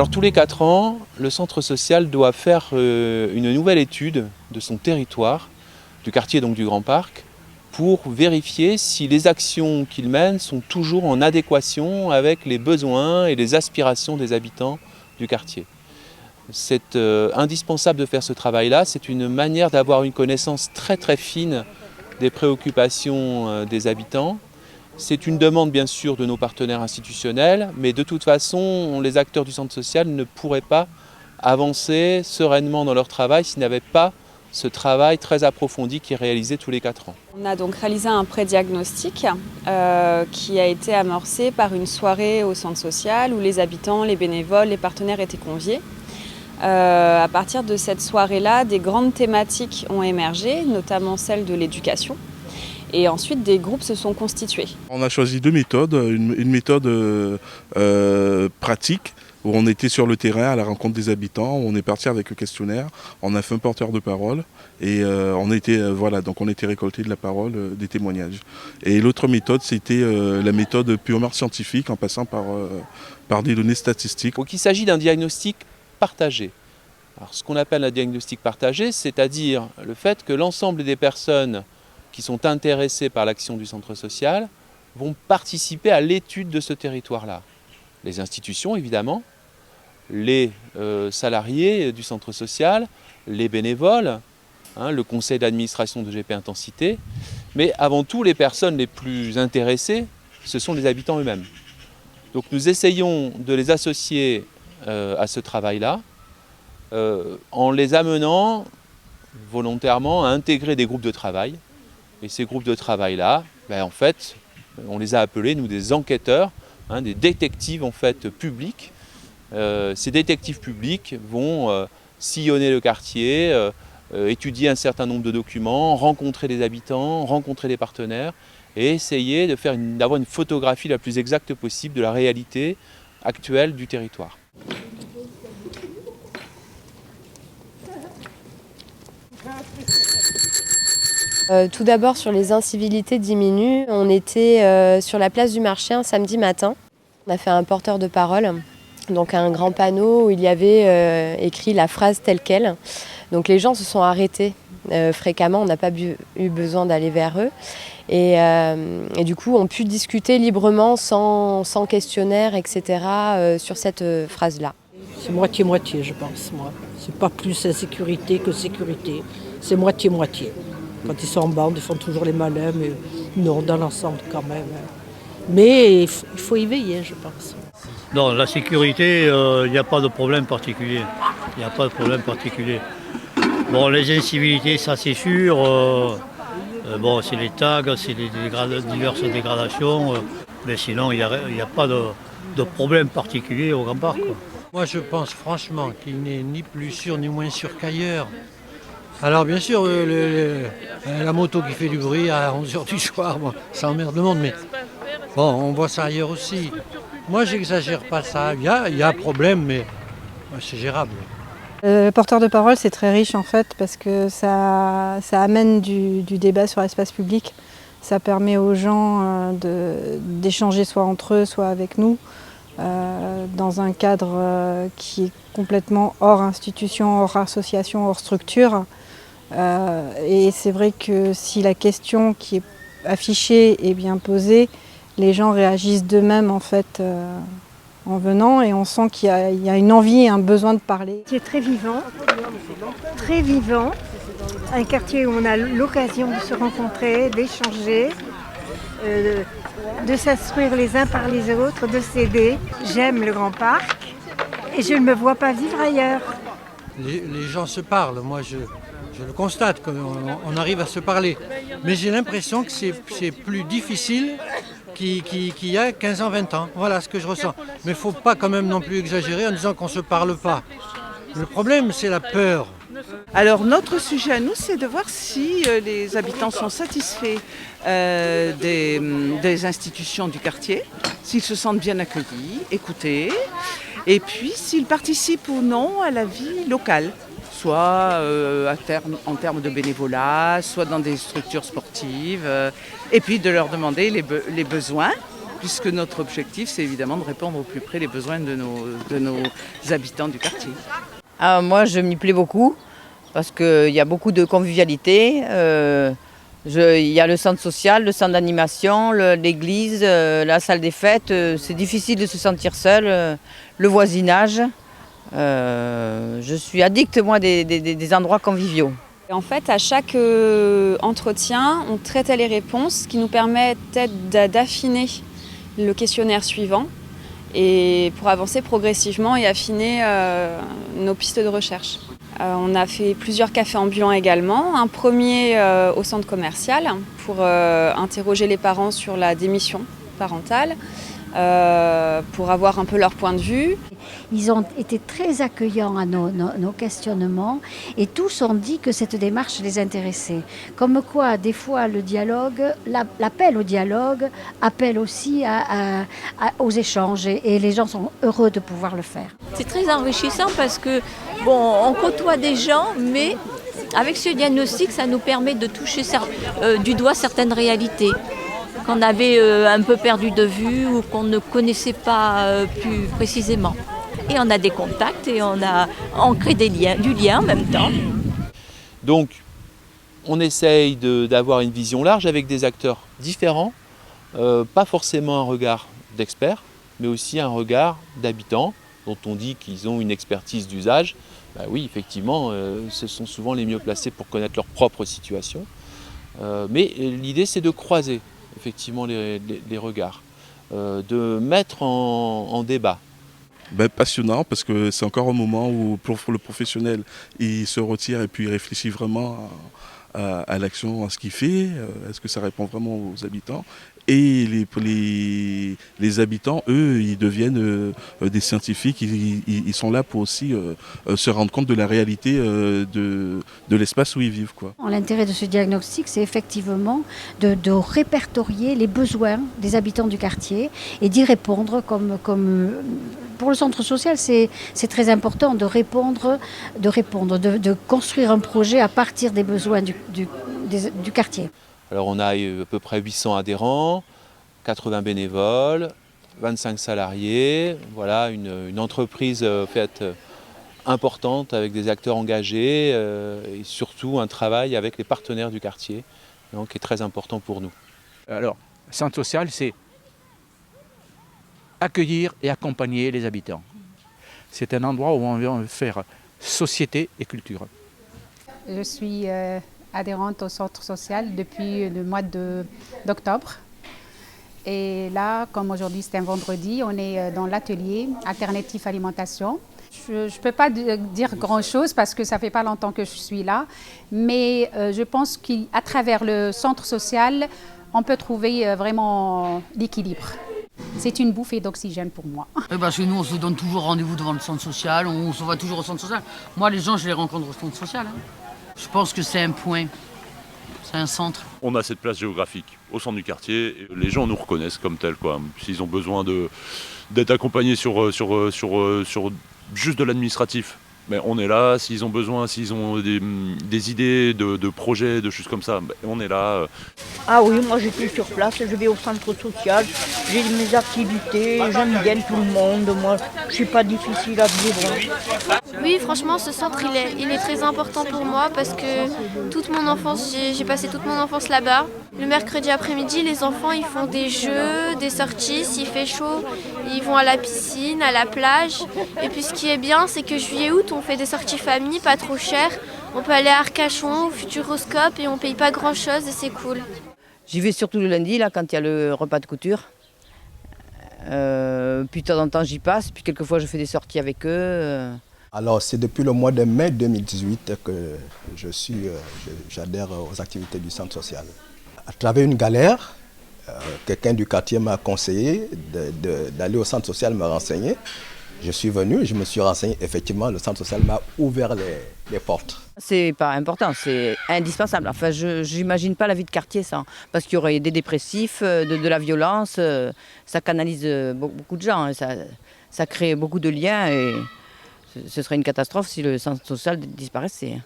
Alors tous les 4 ans, le centre social doit faire une nouvelle étude de son territoire, du quartier donc du Grand Parc, pour vérifier si les actions qu'il mène sont toujours en adéquation avec les besoins et les aspirations des habitants du quartier. C'est indispensable de faire ce travail-là, c'est une manière d'avoir une connaissance très très fine des préoccupations des habitants. C'est une demande bien sûr de nos partenaires institutionnels, mais de toute façon, les acteurs du centre social ne pourraient pas avancer sereinement dans leur travail s'ils n'avaient pas ce travail très approfondi qui est réalisé tous les 4 ans. On a donc réalisé un pré-diagnostic qui a été amorcé par une soirée au centre social où les habitants, les bénévoles, les partenaires étaient conviés. À partir de cette soirée-là, des grandes thématiques ont émergé, notamment celle de l'éducation. Et ensuite, des groupes se sont constitués. On a choisi 2 méthodes. Une méthode pratique, où on était sur le terrain à la rencontre des habitants, où on est parti avec le questionnaire, on a fait un porteur de parole et on était récolté de la parole, des témoignages. Et l'autre méthode, c'était la méthode purement scientifique, en passant par des données statistiques. Donc il s'agit d'un diagnostic partagé. Alors, ce qu'on appelle un diagnostic partagé, c'est-à-dire le fait que l'ensemble des personnes qui sont intéressées par l'action du centre social vont participer à l'étude de ce territoire-là. Les institutions, évidemment, les salariés du centre social, les bénévoles, le conseil d'administration de GP Intensité, mais avant tout, les personnes les plus intéressées, ce sont les habitants eux-mêmes. Donc nous essayons de les associer à ce travail-là, en les amenant volontairement à intégrer des groupes de travail. Et ces groupes de travail-là, en fait, on les a appelés, nous, des enquêteurs, des détectives en fait, publics. Ces détectives publics vont sillonner le quartier, étudier un certain nombre de documents, rencontrer les habitants, rencontrer les partenaires et essayer d'avoir une photographie la plus exacte possible de la réalité actuelle du territoire. Tout d'abord sur les incivilités diminuent, on était sur la place du marché un samedi matin. On a fait un porteur de parole, donc un grand panneau où il y avait écrit la phrase telle quelle. Donc les gens se sont arrêtés fréquemment, on n'a pas eu besoin d'aller vers eux. Et du coup, on pu discuter librement, sans questionnaire, etc. Sur cette phrase-là. C'est moitié-moitié, je pense, moi. C'est pas plus insécurité que sécurité. C'est moitié-moitié. Quand ils sont en bande, ils font toujours les malins, mais non, dans l'ensemble quand même. Mais il faut y veiller, je pense. Non, la sécurité, il n'y a pas de problème particulier. Il n'y a pas de problème particulier. Bon, les incivilités, ça c'est sûr. C'est les tags, c'est les diverses dégradations. Mais sinon, il n'y a pas de problème particulier au Grand Parc, quoi. Moi, je pense franchement qu'il n'est ni plus sûr ni moins sûr qu'ailleurs. Alors bien sûr, la moto qui fait du bruit à 11h du soir, ça emmerde le monde, mais bon, on voit ça ailleurs aussi. Moi, j'exagère pas ça. Il y a problème, mais c'est gérable. Porteur de parole, c'est très riche en fait, parce que ça amène du débat sur l'espace public. Ça permet aux gens d'échanger soit entre eux, soit avec nous, dans un cadre qui est complètement hors institution, hors association, hors structure. Et c'est vrai que si la question qui est affichée est bien posée, les gens réagissent d'eux-mêmes en fait en venant, et on sent qu'il y a une envie et un besoin de parler. C'est très vivant, un quartier où on a l'occasion de se rencontrer, d'échanger, de s'instruire les uns par les autres, de s'aider. J'aime le Grand Parc et je ne me vois pas vivre ailleurs. Les gens se parlent, moi je le constate, qu'on arrive à se parler. Mais j'ai l'impression que c'est plus difficile qu'il y a 15 ans, 20 ans. Voilà ce que je ressens. Mais il ne faut pas quand même non plus exagérer en disant qu'on ne se parle pas. Le problème, c'est la peur. Alors notre sujet à nous, c'est de voir si les habitants sont satisfaits des institutions du quartier, s'ils se sentent bien accueillis, écoutés, et puis s'ils participent ou non à la vie locale, soit en termes de bénévolat, soit dans des structures sportives, et puis de leur demander les besoins puisque notre objectif, c'est évidemment de répondre au plus près les besoins de nos habitants du quartier. Ah, moi, je m'y plais beaucoup, parce qu'il y a beaucoup de convivialité. Il y a le centre social, le centre d'animation, l'église, la salle des fêtes. C'est difficile de se sentir seul. Le voisinage. Je suis addict, moi, des endroits conviviaux. En fait, à chaque entretien, on traitait les réponses, ce qui nous permettait d'affiner le questionnaire suivant et pour avancer progressivement et affiner nos pistes de recherche. On a fait plusieurs cafés ambulants également. Un premier au centre commercial pour interroger les parents sur la démission parentale, pour avoir un peu leur point de vue. Ils ont été très accueillants à nos questionnements et tous ont dit que cette démarche les intéressait. Comme quoi, des fois, le dialogue, l'appel au dialogue appelle aussi aux échanges et les gens sont heureux de pouvoir le faire. C'est très enrichissant parce que, bon, on côtoie des gens, mais avec ce diagnostic, ça nous permet de toucher du doigt certaines réalités qu'on avait un peu perdu de vue ou qu'on ne connaissait pas plus précisément. Et on a des contacts et on crée du lien en même temps. Donc, on essaye d'avoir une vision large avec des acteurs différents, pas forcément un regard d'experts, mais aussi un regard d'habitants, dont on dit qu'ils ont une expertise d'usage. Ben oui, effectivement, ce sont souvent les mieux placés pour connaître leur propre situation. Mais l'idée, c'est de croiser effectivement les regards, de mettre en débat. Passionnant, parce que c'est encore un moment où pour le professionnel, il se retire et puis il réfléchit vraiment à l'action, à ce qu'il fait, est-ce que ça répond vraiment aux habitants. Et les habitants, eux, ils deviennent des scientifiques, ils sont là pour aussi se rendre compte de la réalité de l'espace où ils vivent, quoi. L'intérêt de ce diagnostic, c'est effectivement de répertorier les besoins des habitants du quartier et d'y répondre comme pour le centre social, c'est très important de répondre, de construire un projet à partir des besoins du quartier. Alors on a à peu près 800 adhérents, 80 bénévoles, 25 salariés, voilà une entreprise faite importante avec des acteurs engagés et surtout un travail avec les partenaires du quartier, donc qui est très important pour nous. Alors, centre social, c'est accueillir et accompagner les habitants. C'est un endroit où on vient faire société et culture. Je suis adhérente au centre social depuis le mois d'octobre. Et là, comme aujourd'hui c'est un vendredi, on est dans l'atelier Alternative Alimentation. Je ne peux pas dire grand-chose parce que ça ne fait pas longtemps que je suis là, mais je pense qu'à travers le centre social, on peut trouver vraiment l'équilibre. C'est une bouffée d'oxygène pour moi. Parce que nous, on se donne toujours rendez-vous devant le centre social, on se voit toujours au centre social. Moi, les gens, je les rencontre au centre social. Je pense que c'est un point, c'est un centre. On a cette place géographique au centre du quartier, et les gens nous reconnaissent comme tels, quoi. S'ils ont besoin d'être accompagnés sur juste de l'administratif, mais on est là. S'ils ont besoin, s'ils ont des idées de projets, de choses comme ça, on est là. Ah oui, moi j'étais sur place, je vais au centre social, j'ai mes activités, j'aime bien tout le monde, moi je suis pas difficile à vivre. Oui, franchement, ce centre il est très important pour moi parce que toute mon enfance, j'ai passé toute mon enfance là-bas. Le mercredi après-midi, les enfants ils font des jeux, des sorties, s'il fait chaud, ils vont à la piscine, à la plage. Et puis ce qui est bien, c'est que juillet-août, on fait des sorties famille, pas trop chères. On peut aller à Arcachon, au Futuroscope et on paye pas grand-chose et c'est cool. J'y vais surtout le lundi, là, quand il y a le repas de couture. Puis de temps en temps, j'y passe. Puis quelquefois, je fais des sorties avec eux. Alors, c'est depuis le mois de mai 2018 que j'adhère aux activités du centre social. À travers une galère, quelqu'un du quartier m'a conseillé d'aller au centre social me renseigner. Je suis venu, je me suis renseigné. Effectivement, le centre social m'a ouvert les portes. C'est pas important, c'est indispensable. Enfin, je n'imagine pas la vie de quartier sans. Parce qu'il y aurait des dépressifs, de la violence, ça canalise beaucoup de gens, ça crée beaucoup de liens et ce serait une catastrophe si le centre social disparaissait.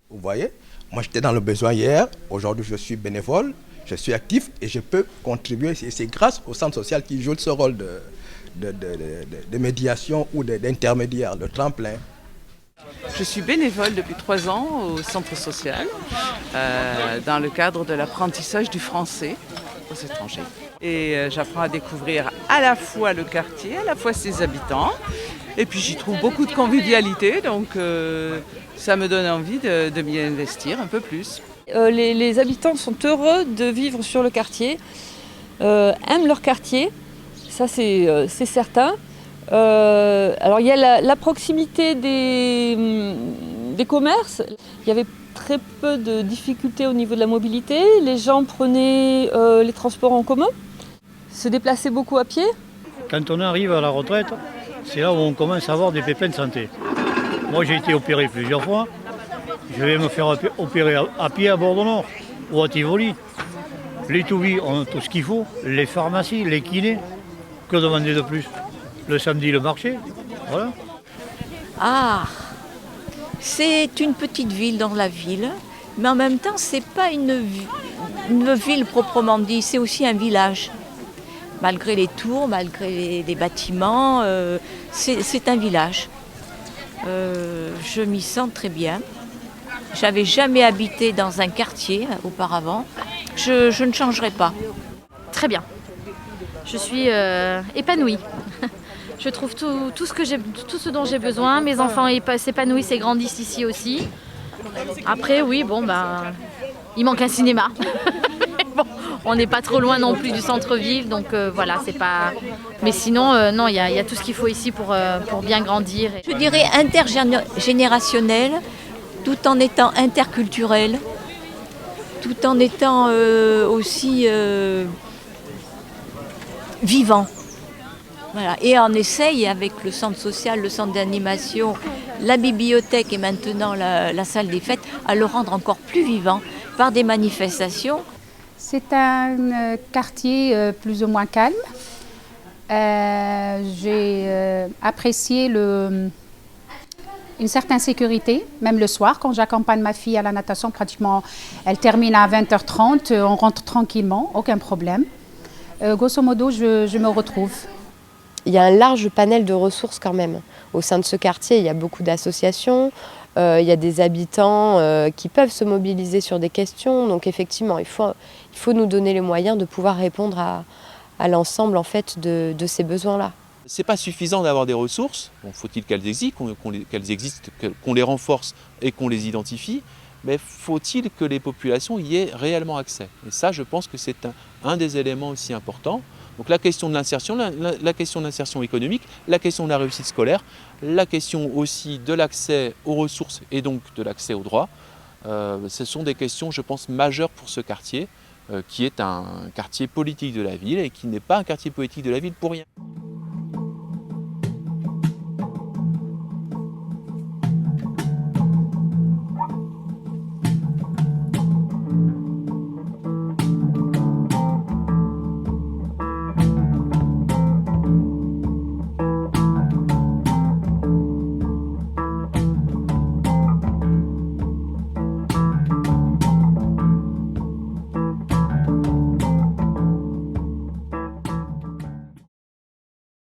Vous voyez, moi j'étais dans le besoin hier, aujourd'hui je suis bénévole je suis actif et je peux contribuer. Et c'est grâce au centre social qui joue ce rôle de médiation ou d'intermédiaire, de tremplin. Je suis bénévole depuis 3 ans au centre social dans le cadre de l'apprentissage du français aux étrangers. Et j'apprends à découvrir à la fois le quartier, à la fois ses habitants. Et puis j'y trouve beaucoup de convivialité, donc ça me donne envie de m'y investir un peu plus. Les habitants sont heureux de vivre sur le quartier, aiment leur quartier, ça c'est certain. Alors il y a la proximité des commerces. Il y avait très peu de difficultés au niveau de la mobilité. Les gens prenaient les transports en commun, se déplaçaient beaucoup à pied. Quand on arrive à la retraite, c'est là où on commence à avoir des pépins de santé. Moi j'ai été opéré plusieurs fois. Je vais me faire opérer à pied à Bordeaux-Nord ou à Tivoli. Les Touvis ont tout ce qu'il faut, les pharmacies, les kinés. Que demander de plus? Le samedi, le marché, voilà. Ah, c'est une petite ville dans la ville, mais en même temps, c'est pas une ville proprement dit, c'est aussi un village. Malgré les tours, malgré les bâtiments, c'est un village. Je m'y sens très bien. J'avais jamais habité dans un quartier auparavant. Je ne changerai pas. Très bien. Je suis épanouie. Je trouve tout ce dont j'ai besoin. Mes enfants s'épanouissent et grandissent ici aussi. Après, oui, il manque un cinéma. Bon, on n'est pas trop loin non plus du centre-ville, donc voilà, c'est pas. Mais sinon, non, il y a tout ce qu'il faut ici pour bien grandir. Je dirais intergénérationnel, tout en étant interculturel, tout en étant aussi vivant. Voilà. Et on essaye avec le centre social, le centre d'animation, la bibliothèque et maintenant la salle des fêtes à le rendre encore plus vivant par des manifestations. C'est un quartier plus ou moins calme. J'ai apprécié une certaine sécurité, même le soir, quand j'accompagne ma fille à la natation, pratiquement, elle termine à 20h30, on rentre tranquillement, aucun problème. Grosso modo, je me retrouve. Il y a un large panel de ressources quand même. Au sein de ce quartier, il y a beaucoup d'associations, il y a des habitants qui peuvent se mobiliser sur des questions. Donc effectivement, il faut nous donner les moyens de pouvoir répondre à l'ensemble en fait, de ces besoins-là. Ce n'est pas suffisant d'avoir des ressources, bon, faut-il qu'elles existent, qu'on les renforce et qu'on les identifie, mais faut-il que les populations y aient réellement accès. Et ça, je pense que c'est un des éléments aussi importants. Donc la question de l'insertion, la question de l'insertion économique, la question de la réussite scolaire, la question aussi de l'accès aux ressources et donc de l'accès aux droits, ce sont des questions, je pense, majeures pour ce quartier, qui est un quartier politique de la ville et qui n'est pas un quartier politique de la ville pour rien.